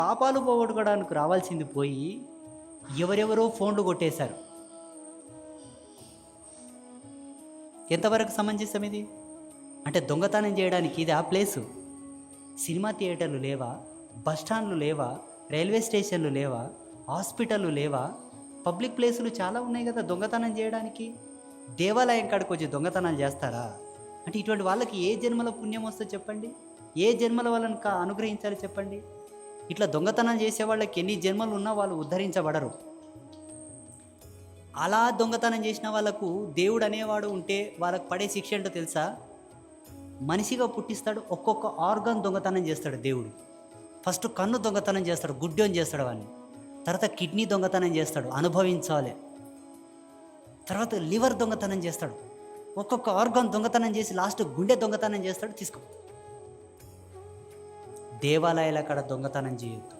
పాపాలు పోగొట్టుకోవడానికి రావాల్సింది పోయి ఎవరెవరో ఫోన్లు కొట్టేశారు. ఎంతవరకు సమంజసం ఇది? అంటే దొంగతనం చేయడానికి ఇది ఆ ప్లేసు? సినిమా థియేటర్లు లేవా? బస్ స్టాండ్లు లేవా? రైల్వే స్టేషన్లు లేవా? హాస్పిటళ్ళు లేవా? పబ్లిక్ ప్లేసులు చాలా ఉన్నాయి కదా దొంగతనం చేయడానికి. దేవాలయం కాడికి వచ్చి దొంగతనాలు చేస్తారా? అంటే ఇటువంటి వాళ్ళకి ఏ జన్మలో పుణ్యం వస్తుందో చెప్పండి? ఏ జన్మల వాళ్ళని అనుగ్రహించాలి చెప్పండి? ఇట్లా దొంగతనం చేసే వాళ్ళకి ఎన్ని జన్మలు ఉన్నా వాళ్ళు ఉద్ధరించబడరు. అలా దొంగతనం చేసిన వాళ్ళకు దేవుడు అనేవాడు ఉంటే వాళ్ళకు పడే శిక్ష ఏంటో తెలుసా? మనిషిగా పుట్టిస్తాడు, ఒక్కొక్క ఆర్గన్ దొంగతనం చేస్తాడు దేవుడు. ఫస్ట్ కన్ను దొంగతనం చేస్తాడు, గుడ్డోని చేస్తాడు వాడిని. తర్వాత కిడ్నీ దొంగతనం చేస్తాడు, అనుభవించాలి. తర్వాత లివర్ దొంగతనం చేస్తాడు, ఒక్కొక్క ఆర్గన్ దొంగతనం చేసి లాస్ట్ గుండె దొంగతనం చేస్తాడు, తీసుకో. దేవాలయాల కాడ దొంగతనం చేయొద్దు.